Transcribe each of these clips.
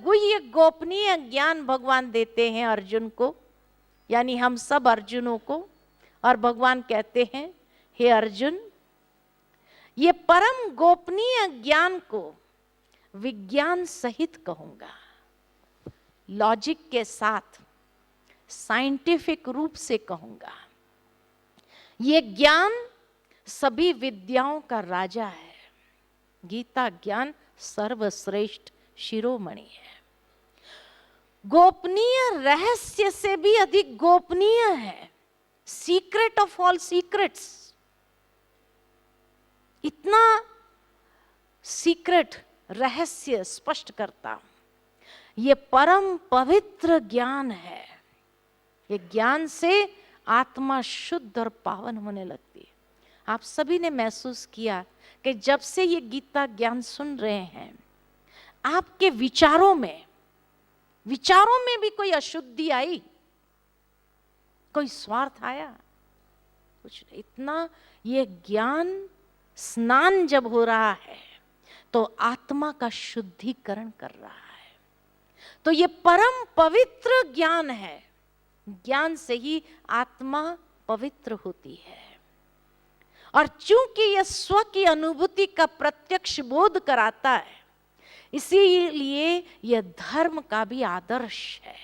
गुह्य गोपनीय ज्ञान भगवान देते हैं अर्जुन को, यानी हम सब अर्जुनों को। और भगवान कहते हैं, हे अर्जुन, ये परम गोपनीय ज्ञान को विज्ञान सहित कहूंगा, लॉजिक के साथ, साइंटिफिक रूप से कहूंगा। ये ज्ञान सभी विद्याओं का राजा है। गीता ज्ञान सर्वश्रेष्ठ शिरोमणि है। गोपनीय रहस्य से भी अधिक गोपनीय है, सीक्रेट ऑफ ऑल सीक्रेट्स। इतना सीक्रेट रहस्य स्पष्ट करता हूं। ये परम पवित्र ज्ञान है। ये ज्ञान से आत्मा शुद्ध और पावन होने लगती है। आप सभी ने महसूस किया कि जब से ये गीता ज्ञान सुन रहे हैं, आपके विचारों में भी कोई अशुद्धि आई, कोई स्वार्थ आया? कुछ नहीं। इतना ये ज्ञान स्नान जब हो रहा है तो आत्मा का शुद्धिकरण कर रहा है। तो ये परम पवित्र ज्ञान है। ज्ञान से ही आत्मा पवित्र होती है। और चूंकि यह स्व की अनुभूति का प्रत्यक्ष बोध कराता है, इसीलिए यह धर्म का भी आदर्श है।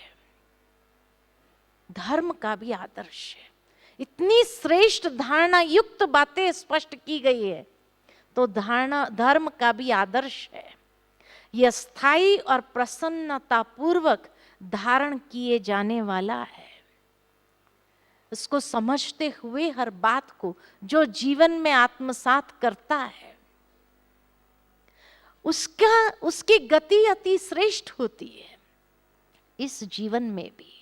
धर्म का भी आदर्श है। इतनी श्रेष्ठ धारणा युक्त बातें स्पष्ट की गई है, तो धर्म का भी आदर्श है। यह स्थायी और प्रसन्नता पूर्वक धारण किए जाने वाला है। इसको समझते हुए हर बात को जो जीवन में आत्मसात करता है, उसकी गति अति श्रेष्ठ होती है। इस जीवन में भी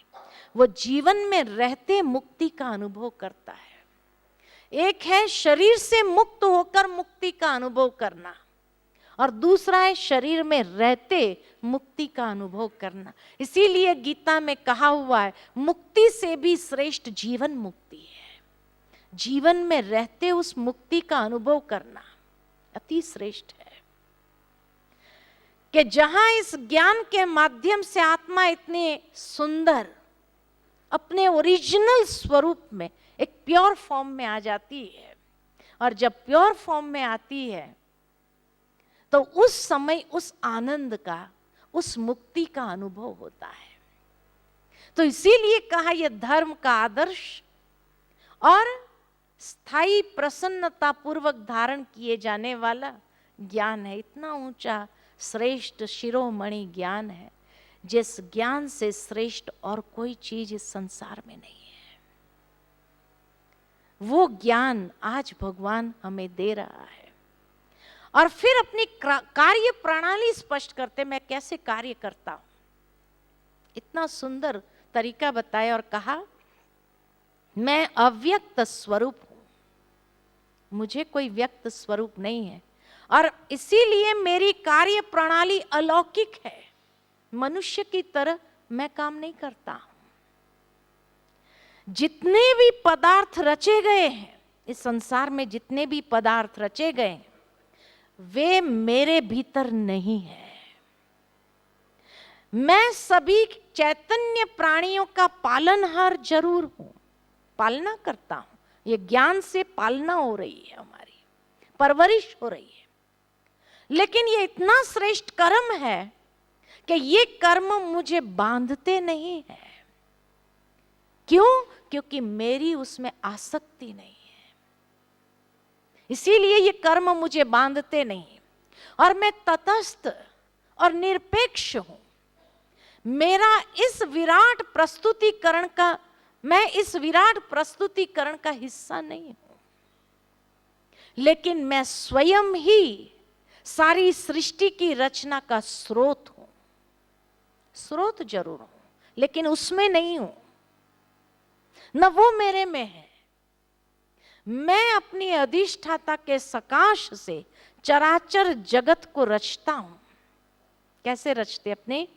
वो जीवन में रहते मुक्ति का अनुभव करता है। एक है शरीर से मुक्त होकर मुक्ति का अनुभव करना, और दूसरा है शरीर में रहते मुक्ति का अनुभव करना। इसीलिए गीता में कहा हुआ है, मुक्ति से भी श्रेष्ठ जीवन मुक्ति है। जीवन में रहते उस मुक्ति का अनुभव करना अति श्रेष्ठ है। कि जहां इस ज्ञान के माध्यम से आत्मा इतने सुंदर अपने ओरिजिनल स्वरूप में, एक प्योर फॉर्म में आ जाती है, और जब प्योर फॉर्म में आती है तो उस समय उस आनंद का, उस मुक्ति का अनुभव होता है। तो इसीलिए कहा यह धर्म का आदर्श और स्थायी प्रसन्नता पूर्वक धारण किए जाने वाला ज्ञान है। इतना ऊंचा श्रेष्ठ शिरोमणि ज्ञान है, जिस ज्ञान से श्रेष्ठ और कोई चीज इस संसार में नहीं है। वो ज्ञान आज भगवान हमें दे रहा है। और फिर अपनी कार्य प्रणाली स्पष्ट करते, मैं कैसे कार्य करता हूं। इतना सुंदर तरीका बताया और कहा, मैं अव्यक्त स्वरूप हूं, मुझे कोई व्यक्त स्वरूप नहीं है, और इसीलिए मेरी कार्य प्रणाली अलौकिक है। मनुष्य की तरह मैं काम नहीं करता हूं। जितने भी पदार्थ रचे गए हैं इस संसार में, जितने भी पदार्थ रचे गए हैं, वे मेरे भीतर नहीं है। मैं सभी चैतन्य प्राणियों का पालनहार जरूर हूं, पालना करता हूं। ये ज्ञान से पालना हो रही है, हमारी परवरिश हो रही है। लेकिन ये इतना श्रेष्ठ कर्म है कि ये कर्म मुझे बांधते नहीं है। क्यों? क्योंकि मेरी उसमें आसक्ति नहीं है। इसीलिए ये कर्म मुझे बांधते नहीं, और मैं तटस्थ और निरपेक्ष हूं। मेरा इस विराट प्रस्तुतिकरण का, मैं इस विराट प्रस्तुतिकरण का हिस्सा नहीं हूं, लेकिन मैं स्वयं ही सारी सृष्टि की रचना का स्रोत हूं। स्रोत जरूर हूं, लेकिन उसमें नहीं हूं, न वो मेरे में है। मैं अपनी अधिष्ठाता के सकाश से चराचर जगत को रचता हूं। कैसे रचते? अपने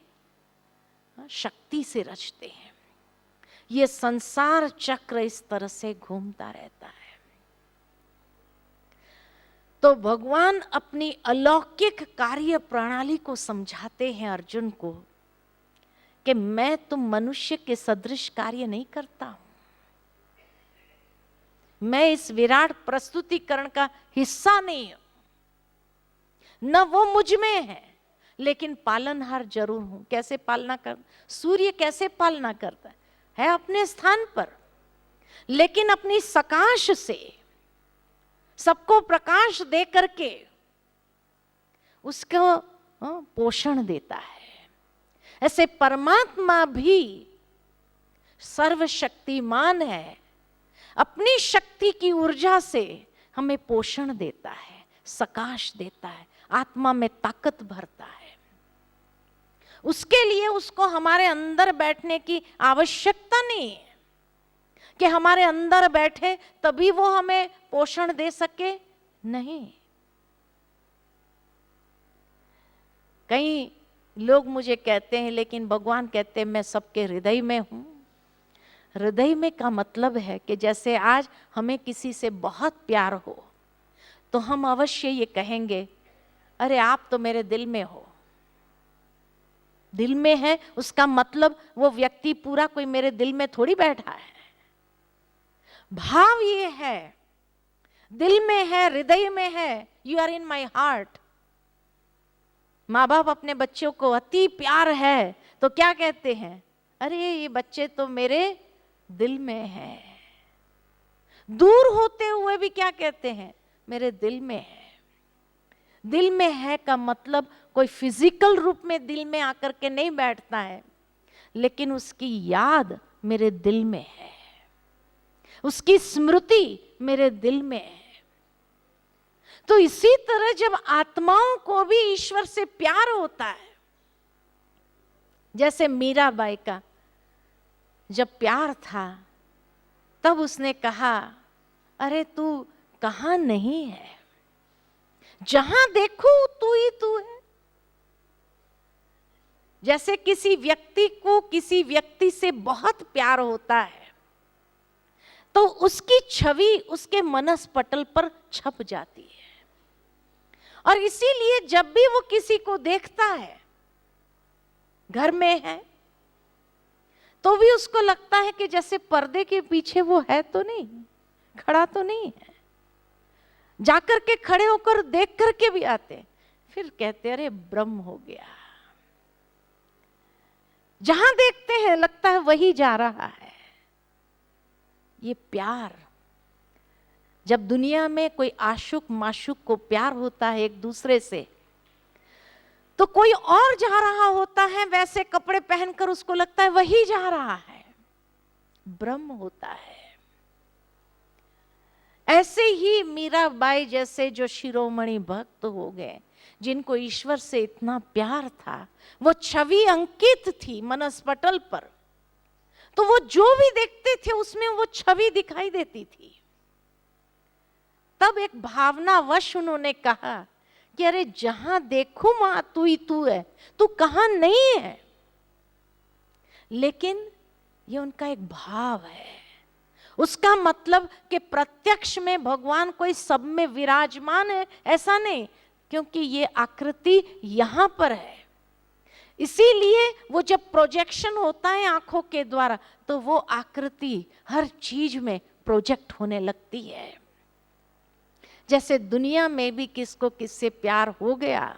शक्ति से रचते हैं। ये संसार चक्र इस तरह से घूमता रहता है। तो भगवान अपनी अलौकिक कार्य प्रणाली को समझाते हैं अर्जुन को कि मैं तुम मनुष्य के सदृश कार्य नहीं करता हूं, मैं इस विराट प्रस्तुतिकरण का हिस्सा नहीं हूं, न वो मुझ में है, लेकिन पालनहार जरूर हूं। कैसे पालना कर, सूर्य कैसे पालना करता है अपने स्थान पर, लेकिन अपनी सकाश से सबको प्रकाश दे करके उसको पोषण देता है। ऐसे परमात्मा भी सर्वशक्तिमान है, अपनी शक्ति की ऊर्जा से हमें पोषण देता है, सकाश देता है, आत्मा में ताकत भरता है। उसके लिए उसको हमारे अंदर बैठने की आवश्यकता नहीं है कि हमारे अंदर बैठे तभी वो हमें पोषण दे सके, नहीं। कई लोग मुझे कहते हैं लेकिन भगवान कहते हैं मैं सबके हृदय में हूं। हृदय में का मतलब है कि जैसे आज हमें किसी से बहुत प्यार हो तो हम अवश्य ये कहेंगे, अरे आप तो मेरे दिल में हो। दिल में है उसका मतलब वो व्यक्ति पूरा कोई मेरे दिल में थोड़ी बैठा है। भाव ये है, दिल में है, हृदय में है, you are in my heart. माँ बाप अपने बच्चों को अति प्यार है तो क्या कहते हैं, अरे ये बच्चे तो मेरे दिल में है। दूर होते हुए भी क्या कहते हैं, मेरे दिल में है। दिल में है का मतलब कोई फिजिकल रूप में दिल में आकर के नहीं बैठता है, लेकिन उसकी याद मेरे दिल में है, उसकी स्मृति मेरे दिल में है। तो इसी तरह जब आत्माओं को भी ईश्वर से प्यार होता है, जैसे मीराबाई का जब प्यार था तब उसने कहा, अरे तू कहां नहीं है, जहां देखो तू ही तू है। जैसे किसी व्यक्ति को किसी व्यक्ति से बहुत प्यार होता है तो उसकी छवि उसके मनस्पटल पर छप जाती है, और इसीलिए जब भी वो किसी को देखता है, घर में है तो भी उसको लगता है कि जैसे पर्दे के पीछे वो है तो नहीं, खड़ा तो नहीं है। जाकर के खड़े होकर देख करके भी आते, फिर कहते अरे ब्रह्म हो गया। जहां देखते हैं लगता है वही जा रहा है। ये प्यार, जब दुनिया में कोई आशुक माशुक को प्यार होता है एक दूसरे से, तो कोई और जा रहा होता है वैसे कपड़े पहनकर, उसको लगता है वही जा रहा है, ब्रह्म होता है। ऐसे ही मीराबाई जैसे जो शिरोमणि भक्त हो गए, जिनको ईश्वर से इतना प्यार था, वो छवि अंकित थी मनस्पटल पर, तो वो जो भी देखते थे उसमें वो छवि दिखाई देती थी। तब एक भावनावश उन्होंने कहा कि अरे जहां देखो मां तू ही तू है, तू कहां नहीं है। लेकिन ये उनका एक भाव है, उसका मतलब कि प्रत्यक्ष में भगवान कोई सब में विराजमान है ऐसा नहीं, क्योंकि ये आकृति यहां पर है। इसीलिए वो जब प्रोजेक्शन होता है आंखों के द्वारा तो वो आकृति हर चीज में प्रोजेक्ट होने लगती है। जैसे दुनिया में भी किसको किससे प्यार हो गया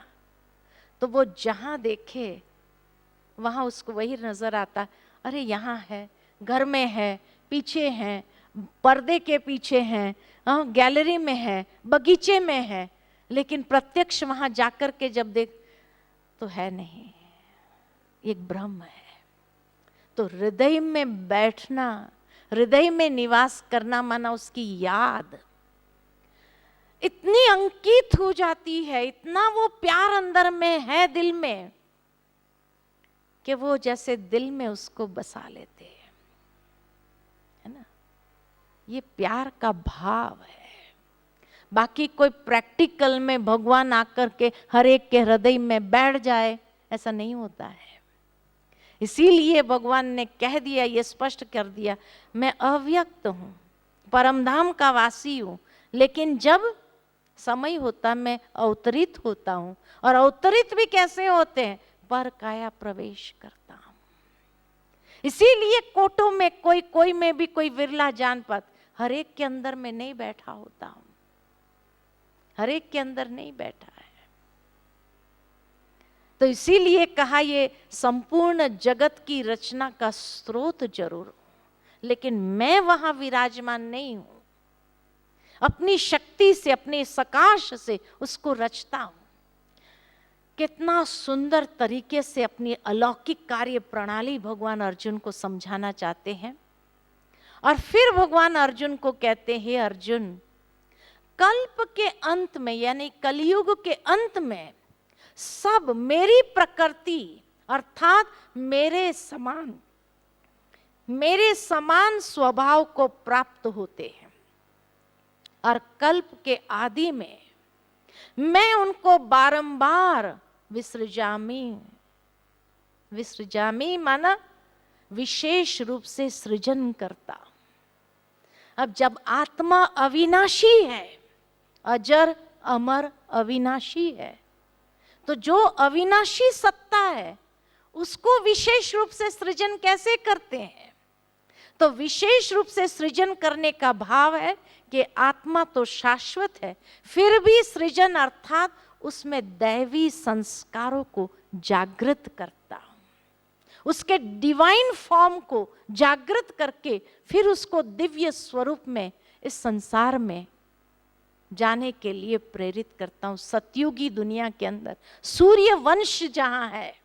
तो वो जहां देखे वहां उसको वही नजर आता, अरे यहाँ है, घर में है, पीछे है, पर्दे के पीछे है, गैलरी में है, बगीचे में है, लेकिन प्रत्यक्ष वहां जाकर के जब देख तो है नहीं, एक ब्रह्म है। तो हृदय में बैठना, हृदय में निवास करना माना उसकी याद इतनी अंकित हो जाती है, इतना वो प्यार अंदर में है दिल में, कि वो जैसे दिल में उसको बसा लेते हैं, है ना। ये प्यार का भाव है। बाकी कोई प्रैक्टिकल में भगवान आकर के हर एक के हृदय में बैठ जाए ऐसा नहीं होता है। इसीलिए भगवान ने कह दिया, ये स्पष्ट कर दिया, मैं अव्यक्त हूं, परमधाम का वासी हूं, लेकिन जब समय होता मैं अवतरित होता हूं, और अवतरित भी कैसे होते हैं, पर काया प्रवेश करता हूं। इसीलिए कोटों में कोई कोई में भी कोई विरला जानपत, हर एक के अंदर में नहीं बैठा होता हूं, हर एक के अंदर नहीं बैठा है। तो इसीलिए कहा ये संपूर्ण जगत की रचना का स्रोत जरूर हूं, लेकिन मैं वहां विराजमान नहीं हूं। अपनी शक्ति से, अपने सकाश से उसको रचता हूं। कितना सुंदर तरीके से अपनी अलौकिक कार्य प्रणाली भगवान अर्जुन को समझाना चाहते हैं। और फिर भगवान अर्जुन को कहते हैं, अर्जुन, कल्प के अंत में यानी कलयुग के अंत में सब मेरी प्रकृति अर्थात मेरे समान स्वभाव को प्राप्त होते हैं, और कल्प के आदि में मैं उनको बारंबार विसृजामी माना विशेष रूप से सृजन करता। अब जब आत्मा अविनाशी है, अजर अमर अविनाशी है, तो जो अविनाशी सत्ता है उसको विशेष रूप से सृजन कैसे करते हैं? तो विशेष रूप से सृजन करने का भाव है कि आत्मा तो शाश्वत है, फिर भी सृजन अर्थात उसमें दैवी संस्कारों को जागृत करता, उसके डिवाइन फॉर्म को जागृत करके फिर उसको दिव्य स्वरूप में इस संसार में जाने के लिए प्रेरित करता हूं। सतयुगी दुनिया के अंदर सूर्य वंश जहां है,